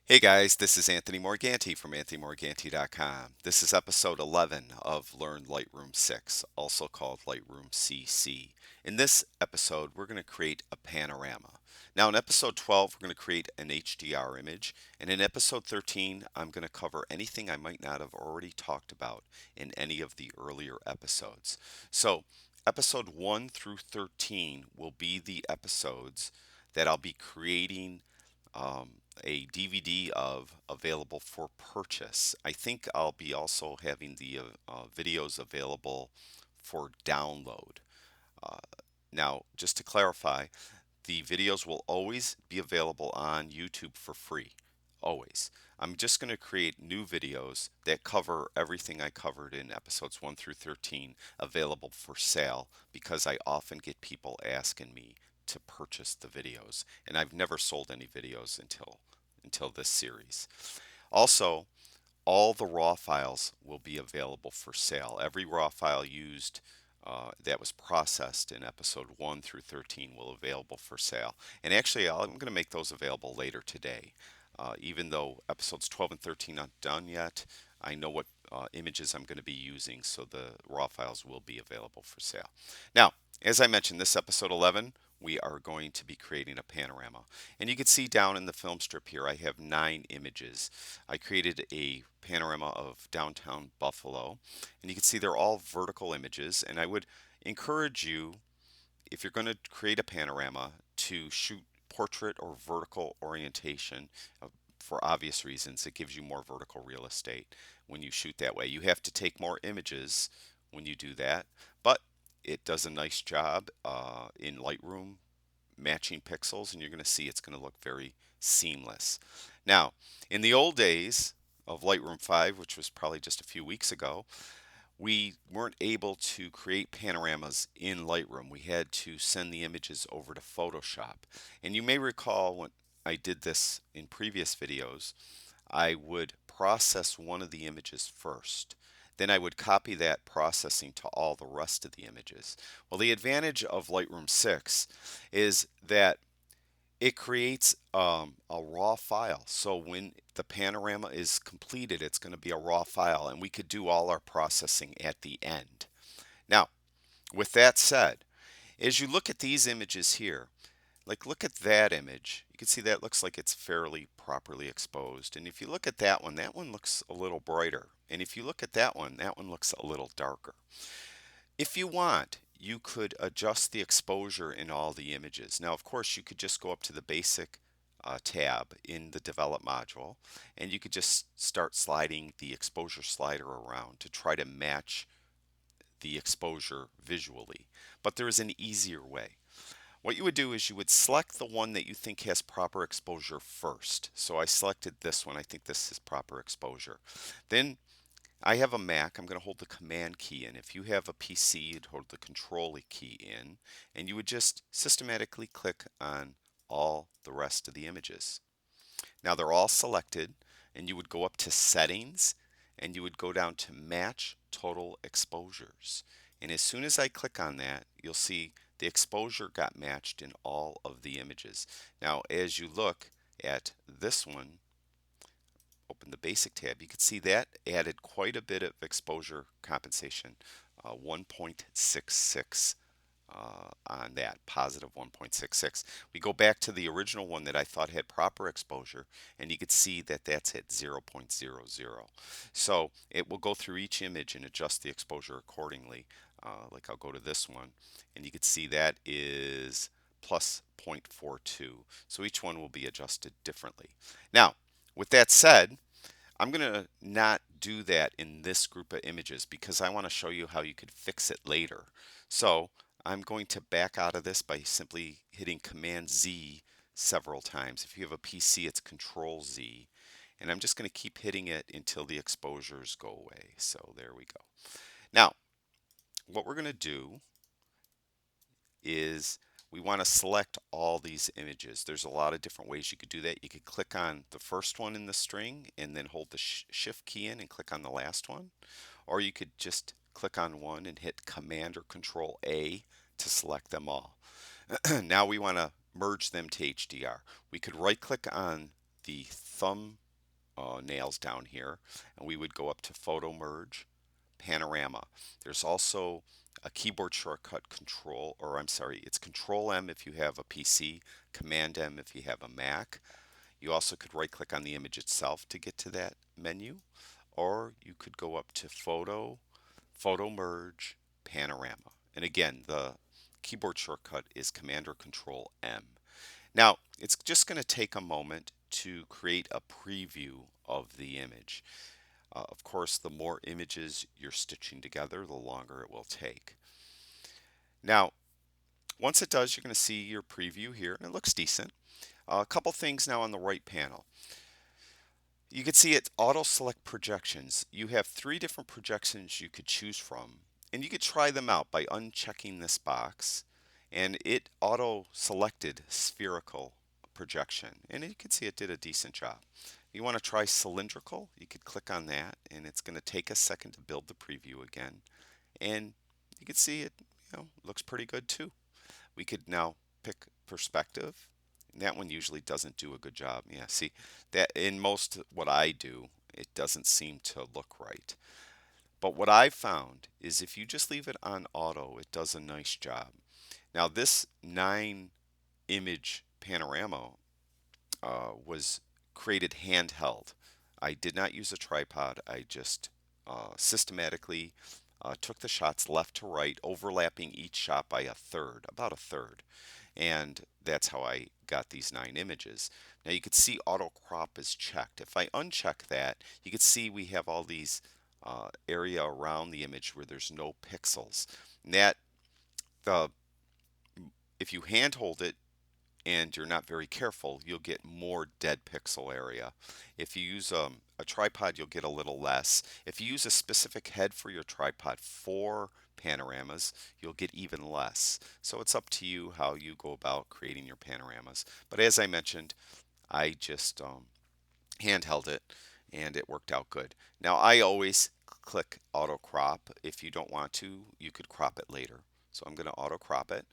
Hey guys, this is Anthony Morganti from anthonymorganti.com. This is episode 11 of Learn Lightroom 6, also called Lightroom CC. In this episode, we're going to create a panorama. Now, in episode 12, we're going to create an HDR image, and in episode 13, I'm going to cover anything I might not have already talked about in any of the earlier episodes. So, episode 1 through 13 will be the episodes that I'll be creating a DVD of available for purchase. I think I'll be also having the videos available for download. Uh, Now, just to clarify, the videos will always be available on YouTube for free. Always. I'm just going to create new videos that cover everything I covered in episodes 1 through 13 available for sale because I often get people asking me to purchase the videos, and I've never sold any videos until this series. Also, all the raw files will be available for sale. Every raw file used that was processed in episode 1 through 13 will be available for sale. And actually, I'm going to make those available later today. Even though episodes 12 and 13 aren't done yet, I know what images I'm going to be using, so the raw files will be available for sale. Now, as I mentioned, this episode 11, we are going to be creating a panorama. And you can see down in the film strip here, I have 9 images. I created a panorama of downtown Buffalo, and you can see they're all vertical images. And I would encourage you, if you're going to create a panorama, to shoot portrait or vertical orientation for obvious reasons. It gives you more vertical real estate when you shoot that way. You have to take more images when you do that, but it does a nice job in Lightroom matching pixels, and you're going to see it's going to look very seamless. Now, in the old days of Lightroom 5, which was probably just a few weeks ago, we weren't able to create panoramas in Lightroom. We had to send the images over to Photoshop. And you may recall when I did this in previous videos, I would process one of the images first. Then I would copy that processing to all the rest of the images. Well, the advantage of Lightroom 6 is that it creates a raw file. So when the panorama is completed, it's going to be a raw file, and we could do all our processing at the end. Now, with that said, as you look at these images here, like look at that image, you can see that looks like it's fairly properly exposed. And if you look at that one looks a little brighter. And if you look at that one looks a little darker. If you want, you could adjust the exposure in all the images. Now, of course, you could just go up to the basic tab in the develop module, and you could just start sliding the exposure slider around to try to match the exposure visually. But there is an easier way. What you would do is you would select the one that you think has proper exposure first. So I selected this one. I think this is proper exposure. Then I have a Mac. I'm going to hold the Command key in. If you have a PC, you'd hold the Control key in, and you would just systematically click on all the rest of the images. Now they're all selected, and you would go up to Settings, and you would go down to Match Total Exposures. And as soon as I click on that, you'll see the exposure got matched in all of the images. Now, as you look at this one, open the basic tab, you can see that added quite a bit of exposure compensation, 1.66 on that, positive 1.66. We go back to the original one that I thought had proper exposure, and you can see that that's at 0.00. So it will go through each image and adjust the exposure accordingly. Like I'll go to this one, and you can see that is plus 0.42. So each one will be adjusted differently. Now, with that said, I'm going to not do that in this group of images because I want to show you how you could fix it later. So I'm going to back out of this by simply hitting Command Z several times. If you have a PC, it's Control Z. And I'm just going to keep hitting it until the exposures go away. So there we go. Now, what we're going to do is we want to select all these images. There's a lot of different ways you could do that. You could click on the first one in the string and then hold the shift key in and click on the last one. Or you could just click on one and hit Command or Control A to select them all. Now we want to merge them to HDR. We could right click on the thumb nails down here, and we would go up to Photo Merge, Panorama. There's also a keyboard shortcut Control, or I'm sorry, it's Control M if you have a PC, Command M if you have a Mac. You also could right click on the image itself to get to that menu, or you could go up to Photo, Photo Merge, Panorama. And again, the keyboard shortcut is Command or Control M. Now, it's just going to take a moment to create a preview of the image. Of course, the more images you're stitching together, the longer it will take. Now, once it does, you're going to see your preview here, and it looks decent. A couple things now on the right panel. You can see it auto select projections. You have 3 different projections you could choose from, and you could try them out by unchecking this box, and it auto selected spherical projection, and you can see it did a decent job. You want to try cylindrical, you could click on that, and it's going to take a second to build the preview again, and you can see it, looks pretty good too. We could now pick perspective. That one usually doesn't do a good job. Yeah, see, that in most what I do, it doesn't seem to look right. But what I've found is if you just leave it on auto, it does a nice job. Now this 9 image panorama was created handheld. I did not use a tripod. I just systematically took the shots left to right, overlapping each shot by a third, about a third. And that's how I got these 9 images. Now you can see auto crop is checked. If I uncheck that, you can see we have all these area around the image where there's no pixels. And that the if you hand hold it and you're not very careful, you'll get more dead pixel area. If you use a tripod, you'll get a little less. If you use a specific head for your tripod for panoramas, you'll get even less. So it's up to you how you go about creating your panoramas. But as I mentioned, I just handheld it and it worked out good. Now I always click auto crop. If you don't want to, you could crop it later. So I'm going to auto crop it.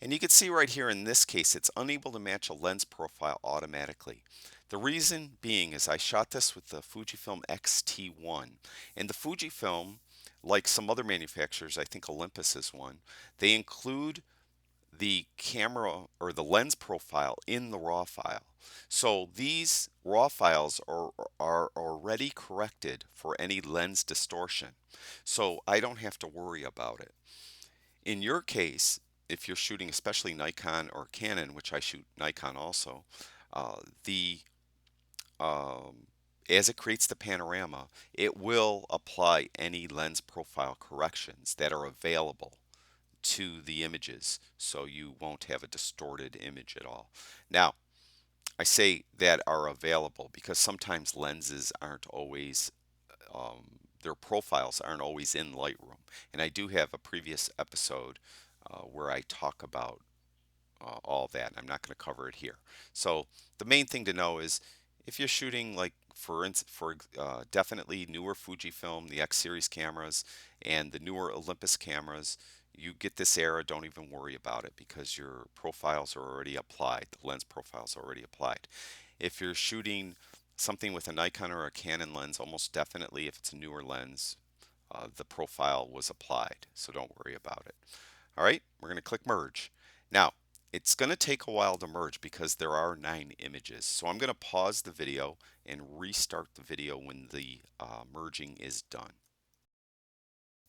And you can see right here in this case, it's unable to match a lens profile automatically. The reason being is I shot this with the Fujifilm X-T1. And the Fujifilm, like some other manufacturers, I think Olympus is one, they include the camera or the lens profile in the raw file. So these raw files are already corrected for any lens distortion. So I don't have to worry about it. In your case, if you're shooting especially Nikon or Canon, which I shoot Nikon also, the as it creates the panorama, it will apply any lens profile corrections that are available to the images, so you won't have a distorted image at all. Now, I say that are available because sometimes lenses aren't always their profiles aren't always in Lightroom. And I do have a previous episode where I talk about all that. I'm not going to cover it here. So the main thing to know is if you're shooting like for definitely newer Fujifilm, the X series cameras, and the newer Olympus cameras, you get this error, don't even worry about it because your profiles are already applied. The lens profiles are already applied. If you're shooting something with a Nikon or a Canon lens, almost definitely if it's a newer lens, the profile was applied, so don't worry about it. All right, we're going to click merge. Now, it's going to take a while to merge because there are 9 images. So I'm going to pause the video and restart the video when the merging is done.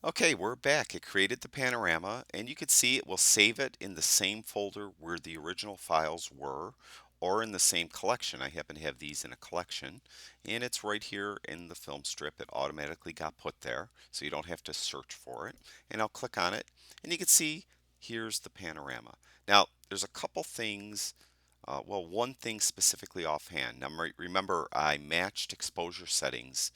Okay, we're back. It created the panorama, and you can see it will save it in the same folder where the original files were, or in the same collection. I happen to have these in a collection, and it's right here in the film strip. It automatically got put there, so you don't have to search for it. And I'll click on it, and you can see here's the panorama. Now, there's a couple things, well, one thing specifically offhand. Now, remember, I matched exposure settings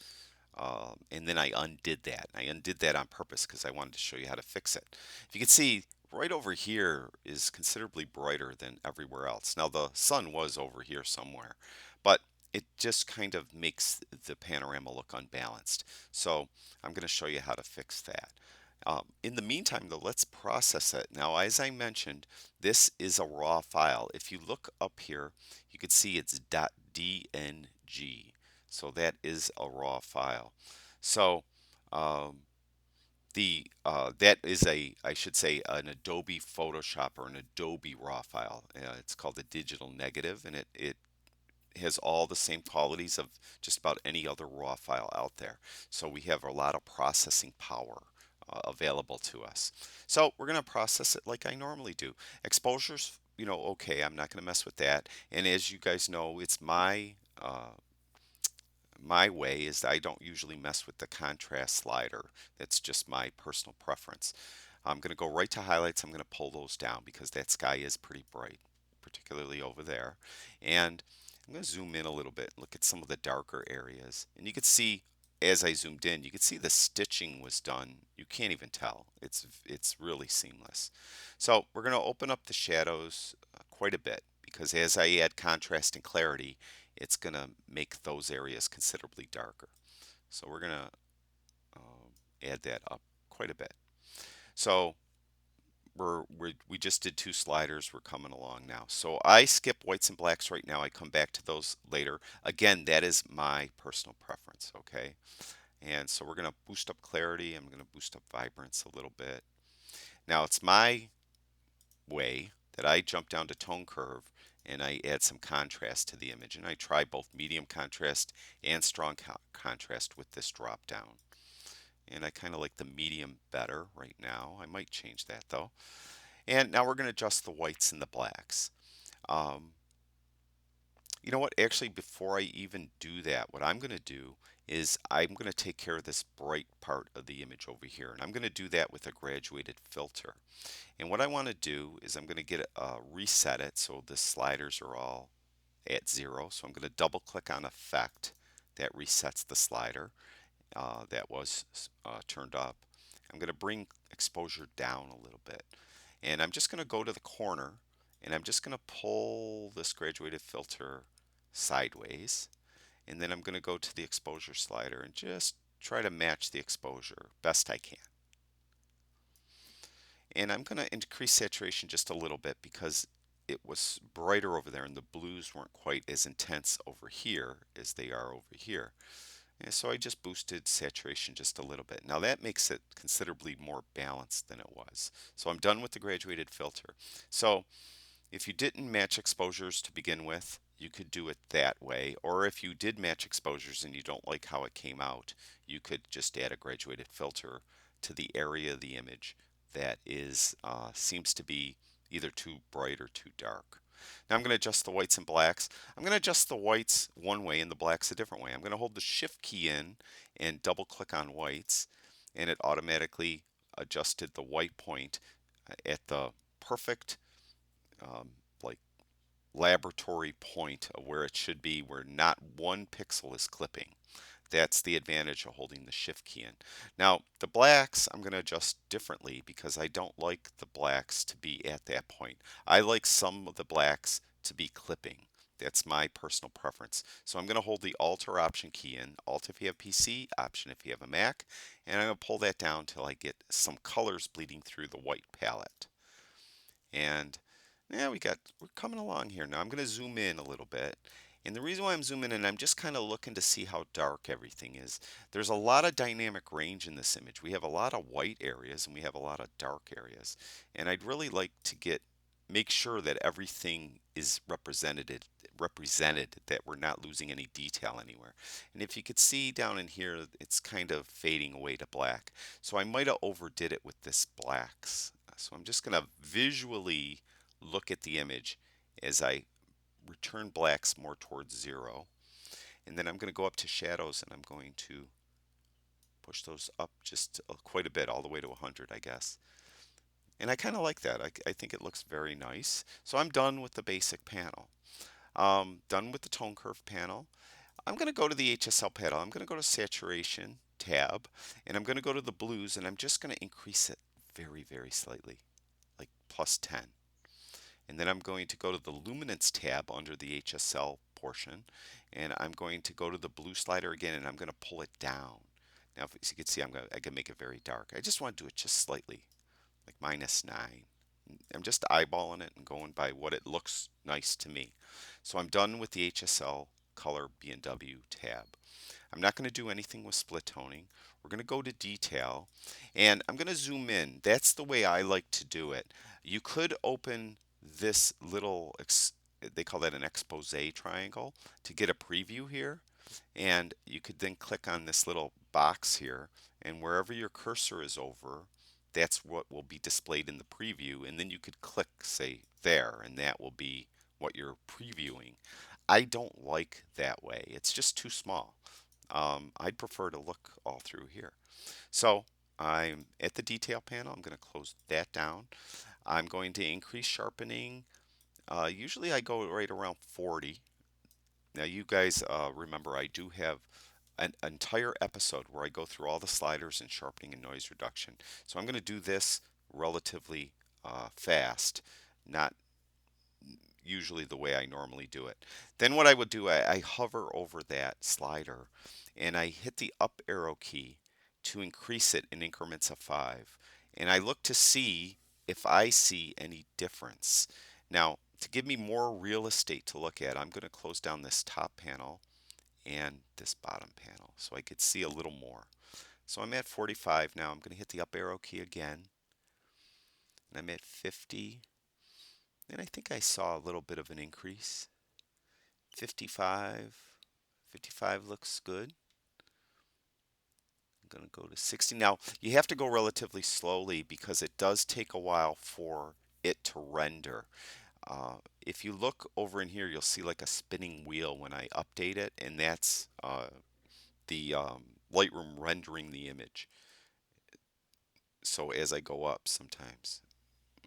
and then I undid that. I undid that on purpose because I wanted to show you how to fix it. If you can see, right over here is considerably brighter than everywhere else. Now the sun was over here somewhere, but it just kind of makes the panorama look unbalanced. So I'm going to show you how to fix that. In the meantime, though, let's process it. Now, as I mentioned, this is a raw file. If you look up here, you can see it's DNG. So that is a raw file. So um, that is I should say an Adobe Photoshop or an Adobe raw file. It's called a digital negative, and it has all the same qualities of just about any other raw file out there. So we have a lot of processing power available to us. So we're going to process it like I normally do. Exposures, okay, I'm not going to mess with that. And as you guys know, it's my way is I don't usually mess with the contrast slider. That's just my personal preference. I'm going to go right to highlights. I'm going to pull those down because that sky is pretty bright, particularly over there. And I'm going to zoom in a little bit and look at some of the darker areas. And you can see as I zoomed in, you can see the stitching was done. You can't even tell. It's really seamless. So we're going to open up the shadows quite a bit because as I add contrast and clarity, it's going to make those areas considerably darker. So we're going to add that up quite a bit. So we just did two sliders. We're coming along now. So I skip whites and blacks right now. I come back to those later. Again, that is my personal preference, okay? And so we're going to boost up clarity. I'm going to boost up vibrance a little bit. Now it's my way that I jump down to tone curve and I add some contrast to the image. And I try both medium contrast and strong contrast with this drop down. And I kind of like the medium better right now. I might change that though. And now we're going to adjust the whites and the blacks. Um, you know what? Actually, before I even do that, what I'm going to do is I'm going to take care of this bright part of the image over here. And I'm going to do that with a graduated filter. And what I want to do is I'm going to reset it so the sliders are all at 0. So I'm going to double click on effect. That resets the slider that was turned up. I'm going to bring exposure down a little bit. And I'm just going to go to the corner and I'm just going to pull this graduated filter sideways. And then I'm going to go to the exposure slider and just try to match the exposure best I can. And I'm going to increase saturation just a little bit because it was brighter over there and the blues weren't quite as intense over here as they are over here. And so I just boosted saturation just a little bit. Now that makes it considerably more balanced than it was. So I'm done with the graduated filter. So if you didn't match exposures to begin with, you could do it that way. Or if you did match exposures and you don't like how it came out, you could just add a graduated filter to the area of the image that seems to be either too bright or too dark. Now I'm going to adjust the whites and blacks. I'm going to adjust the whites one way and the blacks a different way. I'm going to hold the shift key in and double click on whites, and it automatically adjusted the white point at the perfect um, like laboratory point of where it should be, where not one pixel is clipping. That's the advantage of holding the shift key in. Now the blacks I'm going to adjust differently because I don't like the blacks to be at that point. I like some of the blacks to be clipping. That's my personal preference. So I'm going to hold the Alt or Option key in, Alt if you have PC, Option if you have a Mac, and I'm going to pull that down until I get some colors bleeding through the white palette. And yeah, we're coming along here. Now I'm going to zoom in a little bit. And the reason why I'm zooming in, I'm just kind of looking to see how dark everything is. There's a lot of dynamic range in this image. We have a lot of white areas and we have a lot of dark areas. And I'd really like to make sure that everything is represented, that we're not losing any detail anywhere. And if you could see down in here, it's kind of fading away to black. So I might have overdid it with this blacks. So I'm just going to visually look at the image as I return blacks more towards 0. And then I'm going to go up to shadows and I'm going to push those up just quite a bit, all the way to 100, I guess. And I kind of like that. I think it looks very nice. So I'm done with the basic panel. Done with the tone curve panel. I'm going to go to the HSL panel. I'm going to go to saturation tab and I'm going to go to the blues and I'm just going to increase it very, very slightly, like +10. And then I'm going to go to the luminance tab under the HSL portion and I'm going to go to the blue slider again and I'm going to pull it down. Now as you can see, I can make it very dark. I just want to do it just slightly, like -9. I'm just eyeballing it and going by what it looks nice to me. So I'm done with the HSL color B&W tab. I'm not going to do anything with split toning. We're going to go to detail and I'm going to zoom in. That's the way I like to do it. You could open this little, they call that an expose triangle, to get a preview here. And you could then click on this little box here, and wherever your cursor is over, that's what will be displayed in the preview. And then you could click, say, there, and that will be what you're previewing. I don't like that way. It's just too small. I'd prefer to look all through here. So I'm at the detail panel. I'm going to close that down. I'm going to increase sharpening. Usually I go right around 40. Now you guys remember I do have an entire episode where I go through all the sliders and sharpening and noise reduction. So I'm going to do this relatively fast, not usually the way I normally do it. Then what I would do, I hover over that slider and I hit the up arrow key to increase it in increments of 5. And I look to see if I see any difference. Now, to give me more real estate to look at, I'm going to close down this top panel and this bottom panel so I could see a little more. So I'm at 45 now. I'm going to hit the up arrow key again. And I'm at 50. And I think I saw a little bit of an increase. 55. 55 looks good. I'm going to go to 60. Now, you have to go relatively slowly because it does take a while for it to render. If you look over in here, you'll see like a spinning wheel when I update it, and that's the Lightroom rendering the image. So as I go up sometimes.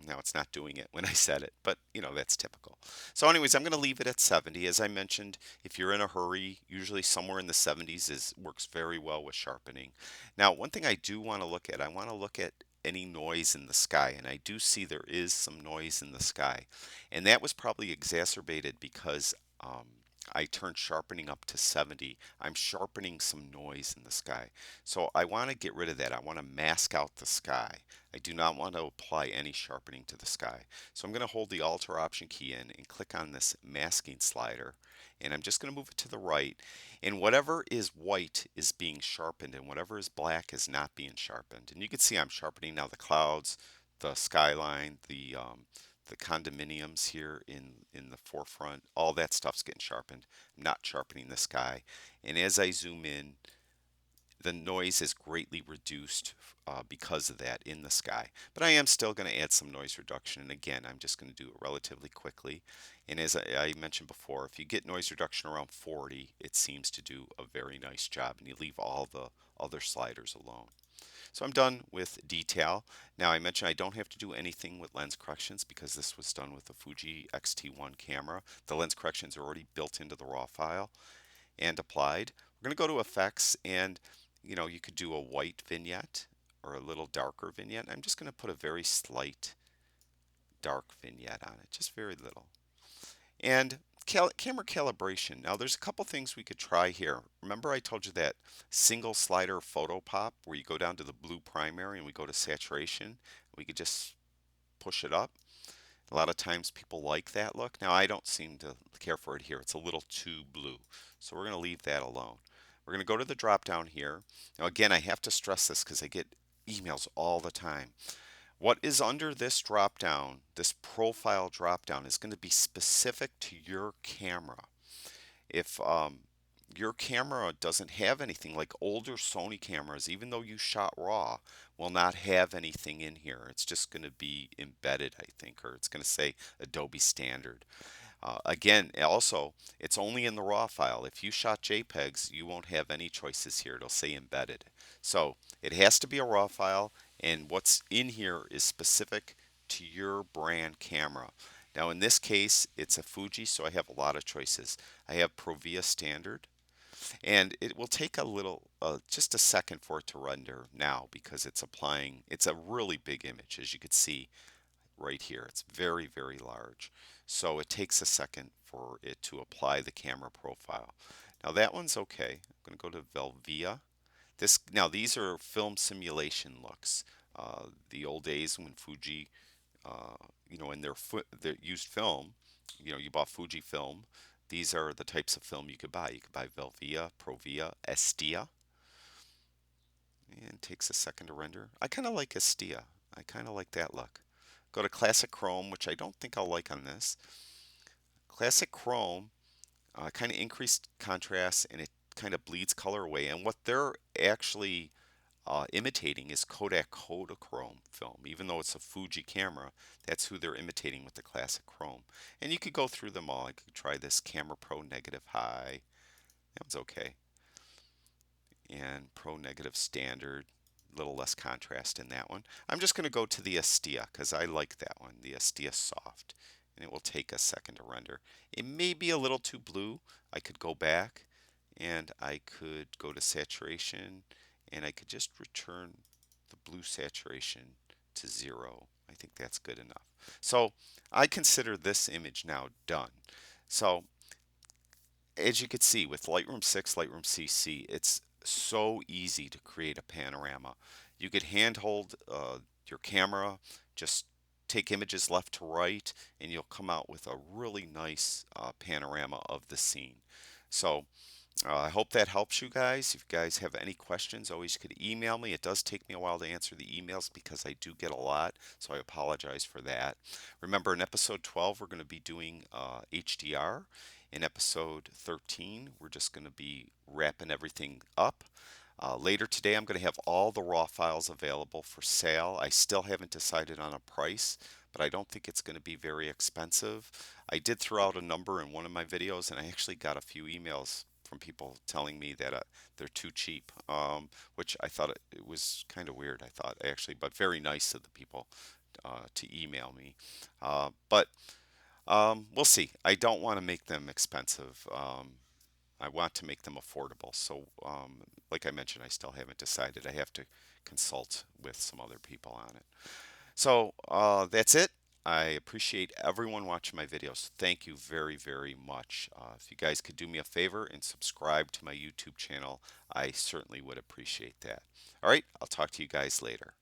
Now it's not doing it when I set it, but you know, that's typical. So anyways, I'm going to leave it at 70. As I mentioned, if you're in a hurry, usually somewhere in the 70s works very well with sharpening. Now, one thing I do want to look at, I want to look at any noise in the sky, and I do see there is some noise in the sky. And that was probably exacerbated because I turned sharpening up to 70. I'm sharpening some noise in the sky. So I want to get rid of that. I want to mask out the sky. I do not want to apply any sharpening to the sky. So I'm going to hold the Alt or Option key in and click on this masking slider. And I'm just going to move it to the right. And whatever is white is being sharpened and whatever is black is not being sharpened. And you can see I'm sharpening now the clouds, the skyline, the condominiums here in the forefront. All that stuff's getting sharpened. I'm not sharpening the sky. And as I zoom in, the noise is greatly reduced because of that in the sky. But I am still going to add some noise reduction. And again, I'm just going to do it relatively quickly. And as I mentioned before, if you get noise reduction around 40, it seems to do a very nice job. And you leave all the other sliders alone. So I'm done with detail. Now I mentioned I don't have to do anything with lens corrections because this was done with the Fuji X-T1 camera. The lens corrections are already built into the raw file and applied. We're going to go to effects and you could do a white vignette or a little darker vignette. I'm just going to put a very slight dark vignette on it, just very little. And camera calibration. Now there's a couple things we could try here. Remember I told you that single slider photo pop where you go down to the blue primary and we go to saturation. We could just push it up. A lot of times people like that look. Now I don't seem to care for it here. It's a little too blue. So we're going to leave that alone. We're going to go to the drop down here. Now again, I have to stress this because I get emails all the time. What is under this drop down, this profile drop down, is going to be specific to your camera. If your camera doesn't have anything, like older Sony cameras, even though you shot raw, will not have anything in here. It's just going to be embedded, I think, or it's going to say Adobe Standard. Again, also, it's only in the raw file. If you shot JPEGs, you won't have any choices here. It'll say embedded. So it has to be a raw file, and what's in here is specific to your brand camera. Now in this case, it's a Fuji, so I have a lot of choices. I have Provia Standard, and it will take a little, just a second for it to render now because it's applying, it's a really big image, as you can see right here. It's very, very large. So it takes a second for it to apply the camera profile. Now that one's okay. I'm going to go to Velvia. Now these are film simulation looks. The old days when Fuji, in their used film, you bought Fuji film. These are the types of film you could buy. You could buy Velvia, Provia, Estia, and it takes a second to render. I kind of like Estia. I kind of like that look. Go to Classic Chrome, which I don't think I'll like on this. Classic Chrome kind of increased contrast and it kind of bleeds color away. And what they're actually imitating is Kodak Kodachrome film. Even though it's a Fuji camera, that's who they're imitating with the Classic Chrome. And you could go through them all. I could try this Camera Pro Negative High. That one's okay. And Pro Negative Standard. A little less contrast in that one. I'm just going to go to the Estia because I like that one, the Estia Soft. And it will take a second to render. It may be a little too blue. I could go back and I could go to saturation and I could just return the blue saturation to 0. I think that's good enough. So I consider this image now done. So as you can see with Lightroom 6, Lightroom CC, it's so easy to create a panorama. You could handhold your camera, just take images left to right, and you'll come out with a really nice panorama of the scene. So I hope that helps you guys. If you guys have any questions, always could email me. It does take me a while to answer the emails because I do get a lot, so I apologize for that. Remember, in episode 12, we're going to be doing HDR. In episode 13, we're just going to be wrapping everything up. Later today, I'm going to have all the raw files available for sale. I still haven't decided on a price, but I don't think it's going to be very expensive. I did throw out a number in one of my videos, and I actually got a few emails from people telling me that they're too cheap, which I thought it was kind of weird. I thought actually, but very nice of the people to email me. But we'll see. I don't want to make them expensive. I want to make them affordable. So, like I mentioned, I still haven't decided. I have to consult with some other people on it. So, that's it. I appreciate everyone watching my videos. Thank you very, very much. If you guys could do me a favor and subscribe to my YouTube channel, I certainly would appreciate that. All right, I'll talk to you guys later.